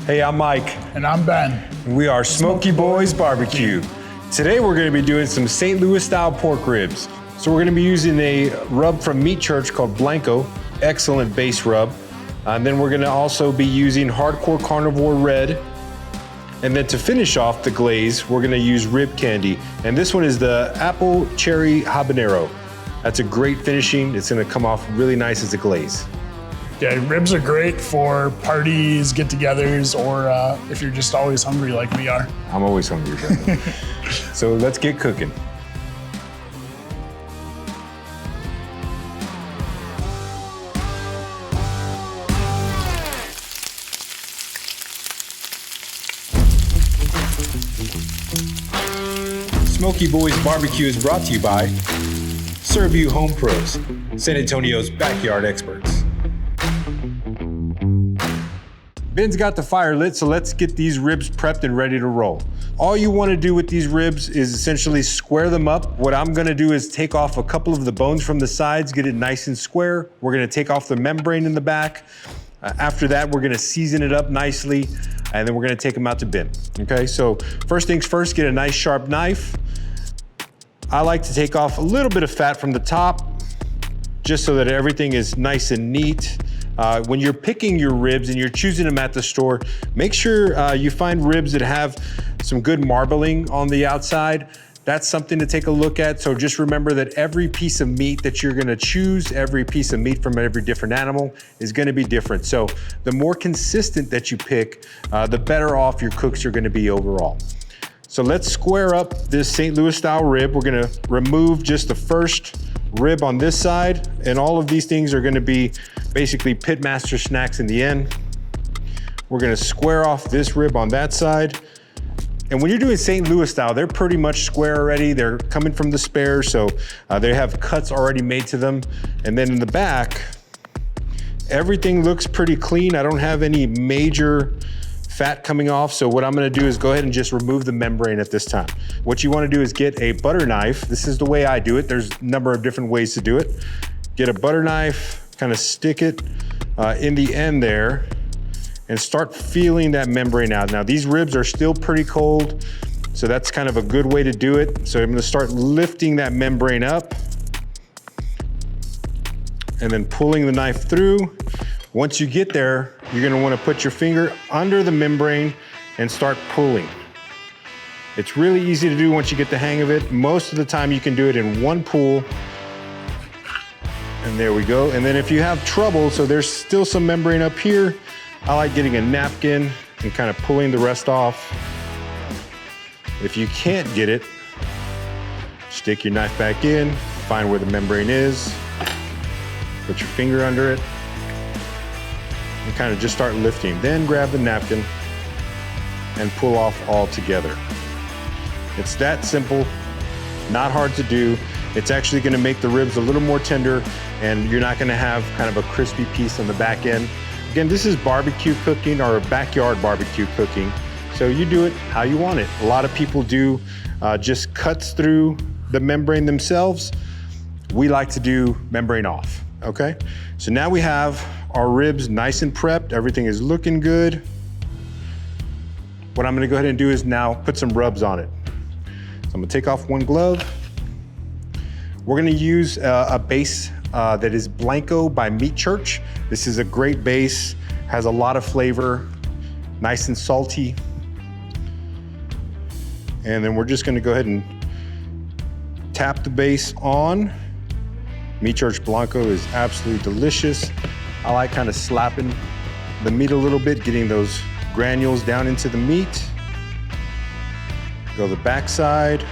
Hey, I'm Mike. And I'm Ben. We are Smokey Boys Barbecue. Today we're gonna be doing some St. Louis style pork ribs. So we're gonna be using a rub from Meat Church called Blanco, excellent base rub. And then we're gonna also be using Hardcore Carnivore Red. And then to finish off the glaze, we're gonna use rib candy. And this one is the apple cherry habanero. That's a great finishing. It's gonna come off really nice as a glaze. Yeah, ribs are great for parties, get-togethers, or if you're just always hungry like we are. I'm always hungry, brother. So let's get cooking. Smokey Boys Barbecue is brought to you by Servview Home Pros, San Antonio's backyard experts. Ben's got the fire lit, so let's get these ribs prepped and ready to roll. All you want to do with these ribs is essentially square them up. What I'm gonna do is take off a couple of the bones from the sides, get it nice and square. We're gonna take off the membrane in the back. After that, we're gonna season it up nicely, and then we're gonna take them out to bin, okay? So first things first, get a nice sharp knife. I like to take off a little bit of fat from the top, just so that everything is nice and neat. When you're picking your ribs and you're choosing them at the store, make sure you find ribs that have some good marbling on the outside. That's something to take a look at. So just remember that every piece of meat that you're gonna choose, every piece of meat from every different animal is gonna be different. So the more consistent that you pick, the better off your cooks are gonna be overall. So let's square up this St. Louis style rib. We're gonna remove just the first rib on this side, and all of these things are gonna be basically pitmaster snacks in the end. We're gonna square off this rib on that side. And when you're doing St. Louis style, they're pretty much square already. They're coming from the spare, so they have cuts already made to them. And then in the back, everything looks pretty clean. I don't have any major fat coming off, so what I'm gonna do is go ahead and just remove the membrane at this time. What you wanna do is get a butter knife. This is the way I do it. There's a number of different ways to do it. Get a butter knife, kind of stick it in the end there, and start feeling that membrane out. Now these ribs are still pretty cold, so that's kind of a good way to do it. So I'm gonna start lifting that membrane up and then pulling the knife through. Once you get there, you're gonna wanna put your finger under the membrane and start pulling. It's really easy to do once you get the hang of it. Most of the time you can do it in one pull. And there we go. And then if you have trouble, so there's still some membrane up here, I like getting a napkin and kind of pulling the rest off. If you can't get it, stick your knife back in, find where the membrane is, put your finger under it, and kind of just start lifting. Then grab the napkin and pull off all together. It's that simple, not hard to do. It's actually gonna make the ribs a little more tender, and you're not gonna have kind of a crispy piece on the back end. Again, this is barbecue cooking or backyard barbecue cooking. So you do it how you want it. A lot of people do just cuts through the membrane themselves. We like to do membrane off, okay? So now we have our ribs nice and prepped. Everything is looking good. What I'm gonna go ahead and do is now put some rubs on it. So I'm gonna take off one glove. We're gonna use a base that is Blanco by Meat Church. This is a great base, has a lot of flavor, nice and salty. And then we're just gonna go ahead and tap the base on. Meat Church Blanco is absolutely delicious. I like kind of slapping the meat a little bit, getting those granules down into the meat. Go the back side.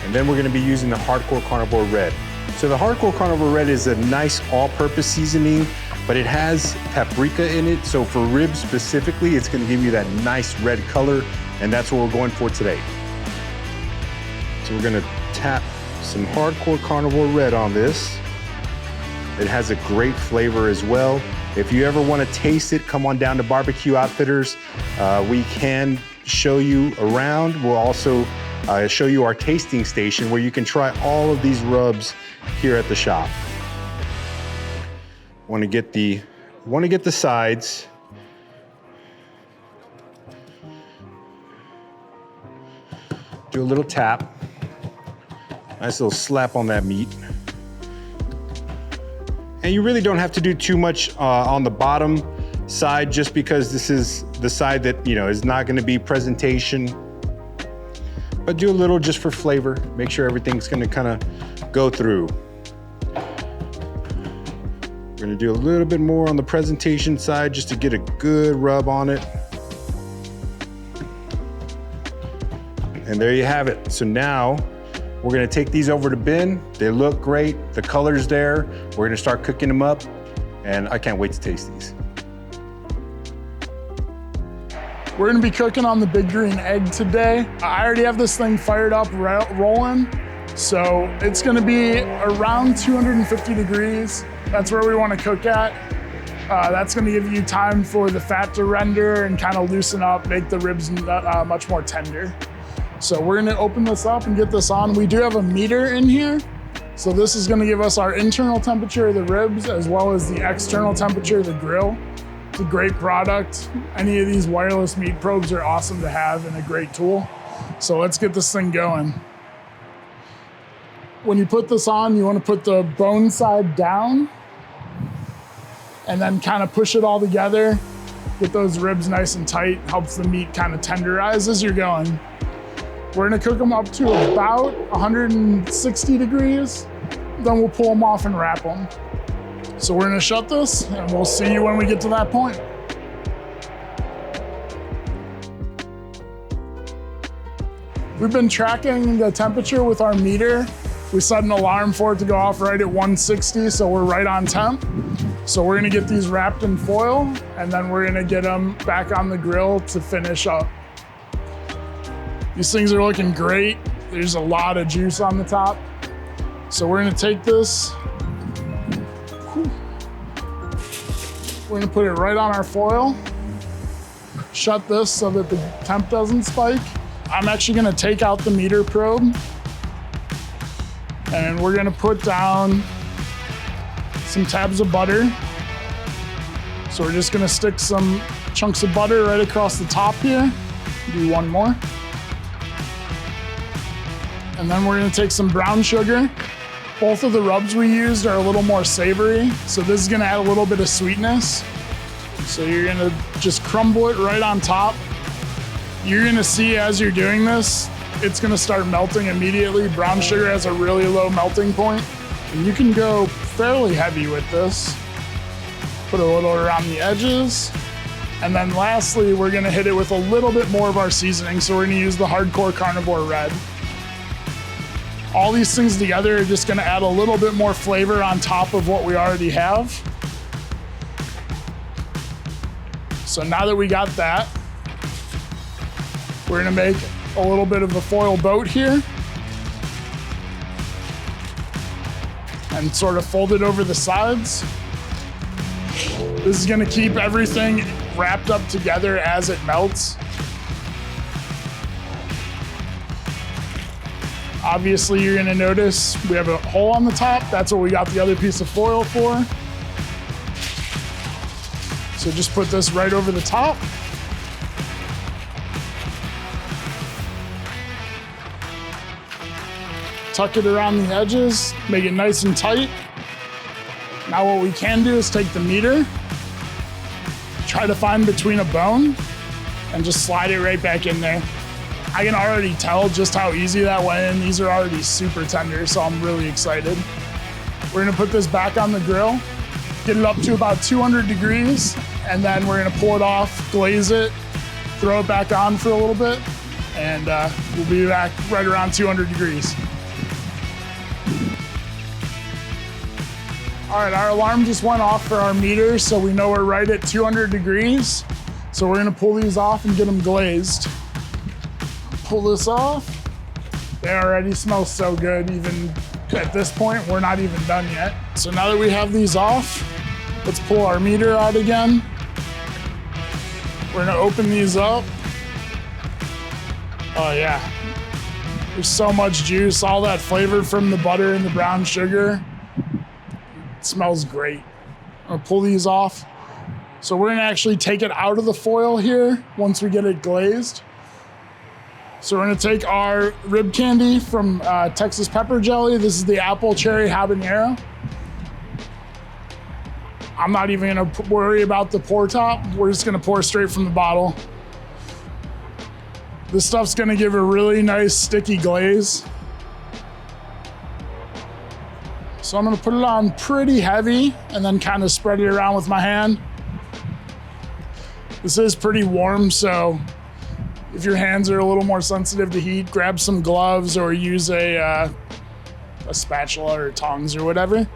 And then we're gonna be using the Hardcore Carnivore Red. So the Hardcore Carnivore Red is a nice all-purpose seasoning, but it has paprika in it. So for ribs specifically, it's gonna give you that nice red color, and that's what we're going for today. So we're gonna tap some Hardcore Carnivore Red on this. It has a great flavor as well. If you ever wanna taste it, come on down to Barbecue Outfitters. We can show you around. We'll also show you our tasting station where you can try all of these rubs here at the shop. Want to get the sides. Do a little tap. Nice little slap on that meat. And you really don't have to do too much on the bottom side, just because this is the side that, you know, is not going to be presentation. But do a little just for flavor. Make sure everything's going to kind of go through. We're going to do a little bit more on the presentation side just to get a good rub on it. And there you have it. So now we're gonna take these over to bin. They look great, the color's there. We're gonna start cooking them up, and I can't wait to taste these. We're gonna be cooking on the big green egg today. I already have this thing fired up, rolling. So it's gonna be around 250 degrees. That's where we wanna cook at. That's gonna give you time for the fat to render and kind of loosen up, make the ribs much more tender. So we're gonna open this up and get this on. We do have a meter in here. So this is gonna give us our internal temperature of the ribs as well as the external temperature of the grill. It's a great product. Any of these wireless meat probes are awesome to have and a great tool. So let's get this thing going. When you put this on, you wanna put the bone side down and then kind of push it all together. Get those ribs nice and tight, helps the meat kind of tenderize as you're going. We're gonna cook them up to about 160 degrees, then we'll pull them off and wrap them. So we're gonna shut this and we'll see you when we get to that point. We've been tracking the temperature with our meter. We set an alarm for it to go off right at 160, so we're right on temp. So we're gonna get these wrapped in foil and then we're gonna get them back on the grill to finish up. These things are looking great. There's a lot of juice on the top. So we're gonna take this. We're gonna put it right on our foil. Shut this so that the temp doesn't spike. I'm actually gonna take out the meter probe. And we're gonna put down some tabs of butter. So we're just gonna stick some chunks of butter right across the top here. Do one more. And then we're gonna take some brown sugar. Both of the rubs we used are a little more savory, so this is gonna add a little bit of sweetness. So you're gonna just crumble it right on top. You're gonna see as you're doing this, it's gonna start melting immediately. Brown sugar has a really low melting point, and you can go fairly heavy with this. Put a little around the edges. And then lastly, we're gonna hit it with a little bit more of our seasoning, so we're gonna use the hardcore Carnivore Red. All these things together are just gonna add a little bit more flavor on top of what we already have. So now that we got that, we're gonna make a little bit of a foil boat here and sort of fold it over the sides. This is gonna keep everything wrapped up together as it melts. Obviously, you're gonna notice we have a hole on the top. That's what we got the other piece of foil for. So just put this right over the top. Tuck it around the edges, make it nice and tight. Now what we can do is take the meter, try to find between a bone, and just slide it right back in there. I can already tell just how easy that went in. These are already super tender, so I'm really excited. We're gonna put this back on the grill, get it up to about 200 degrees, and then we're gonna pull it off, glaze it, throw it back on for a little bit, and we'll be back right around 200 degrees. All right, our alarm just went off for our meter, so we know we're right at 200 degrees. So we're gonna pull these off and get them glazed. Pull this off. They already smell so good, even at this point, we're not even done yet. So now that we have these off, let's pull our meter out again. We're gonna open these up. Oh yeah, there's so much juice, all that flavor from the butter and the brown sugar. It smells great. I'll pull these off. So we're gonna actually take it out of the foil here once we get it glazed. So we're gonna take our rib candy from Texas Pepper Jelly. This is the apple cherry habanero. I'm not even gonna worry about the pour top. We're just gonna pour straight from the bottle. This stuff's gonna give a really nice sticky glaze. So I'm gonna put it on pretty heavy and then kind of spread it around with my hand. This is pretty warm, so if your hands are a little more sensitive to heat, grab some gloves or use a spatula or tongs or whatever.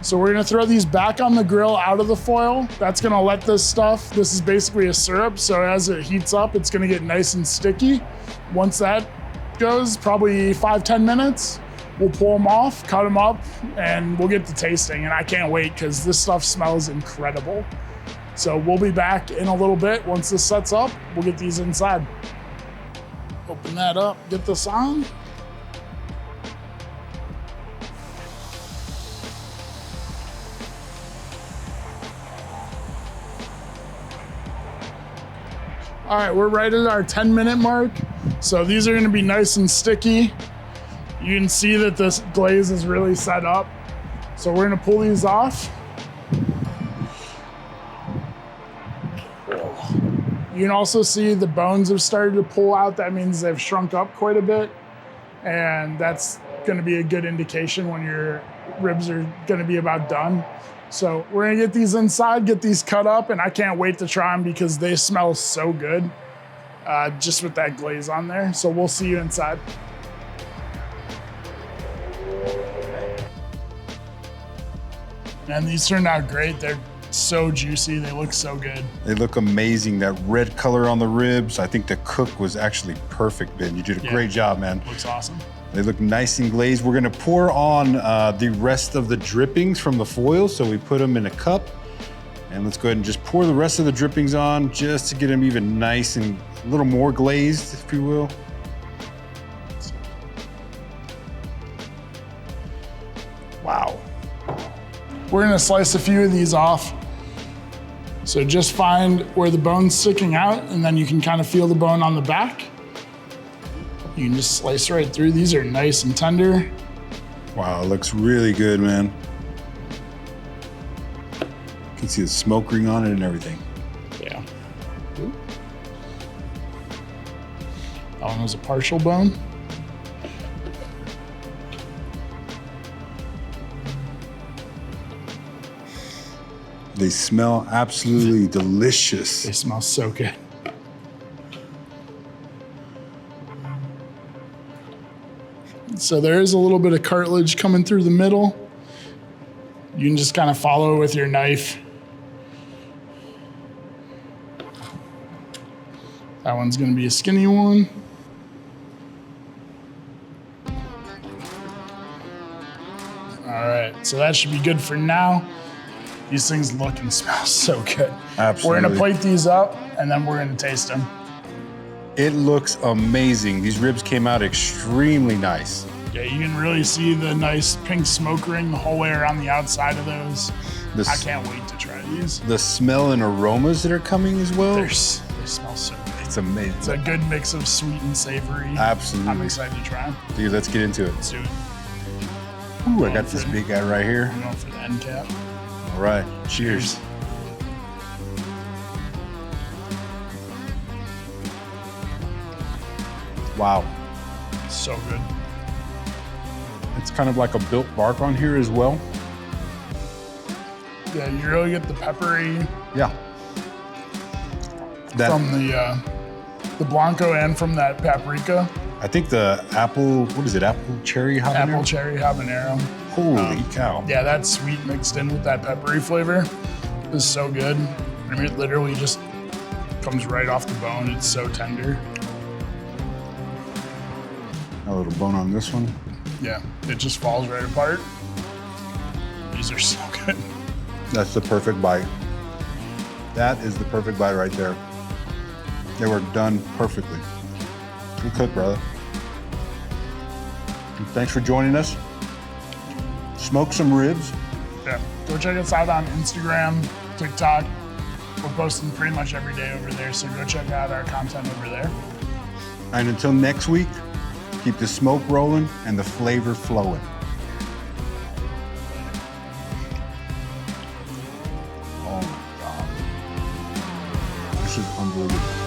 So we're gonna throw these back on the grill out of the foil. That's gonna let this stuff, this is basically a syrup, so as it heats up, it's gonna get nice and sticky. Once that goes, probably 5-10 minutes, we'll pull them off, cut them up, and we'll get to tasting. And I can't wait because this stuff smells incredible. So we'll be back in a little bit. Once this sets up, we'll get these inside. Open that up, get this on. All right, we're right at our 10-minute mark. So these are gonna be nice and sticky. You can see that this glaze is really set up. So we're gonna pull these off. You can also see the bones have started to pull out. That means they've shrunk up quite a bit. And that's gonna be a good indication when your ribs are gonna be about done. So we're gonna get these inside, get these cut up, and I can't wait to try them because they smell so good just with that glaze on there. So we'll see you inside. And these turned out great. They're so juicy. They look so good. They look amazing. That red color on the ribs. I think the cook was actually perfect, Ben. You did a great job, man. Looks awesome. They look nice and glazed. We're gonna pour on the rest of the drippings from the foil. So we put them in a cup. And let's go ahead and just pour the rest of the drippings on just to get them even nice and a little more glazed, if you will. Wow. We're gonna slice a few of these off. So just find where the bone's sticking out and then you can kind of feel the bone on the back. You can just slice right through. These are nice and tender. Wow, it looks really good, man. You can see the smoke ring on it and everything. Yeah. That one was a partial bone. They smell absolutely delicious. They smell so good. So there is a little bit of cartilage coming through the middle. You can just kind of follow it with your knife. That one's gonna be a skinny one. All right, so that should be good for now. These things look and smell so good. Absolutely. We're gonna plate these up and then we're gonna taste them. It looks amazing. These ribs came out extremely nice. Yeah, you can really see the nice pink smoke ring the whole way around the outside of those. I can't wait to try these. The smell and aromas that are coming as well. They smell so good. It's amazing. It's a good mix of sweet and savory. Absolutely. I'm excited to try them. Dude, let's get into it. Let's do it. Ooh, I got this big guy right here. I'm going for the end cap. All right, cheers. Wow. So good. It's kind of like a built bark on here as well. Yeah, you really get the peppery Yeah. from the Blanco and from that paprika. I think the apple, what is it, apple cherry habanero? Apple cherry habanero. Holy cow. Yeah, that sweet mixed in with that peppery flavor is so good. I mean, it literally just comes right off the bone. It's so tender. A little bone on this one. Yeah, it just falls right apart. These are so good. That's the perfect bite. That is the perfect bite right there. They were done perfectly. Good cook, brother. And thanks for joining us. Smoke some ribs. Yeah. Go check us out on Instagram, TikTok. We're posting pretty much every day over there, so go check out our content over there. And until next week, keep the smoke rolling and the flavor flowing. Oh my God. This is unbelievable.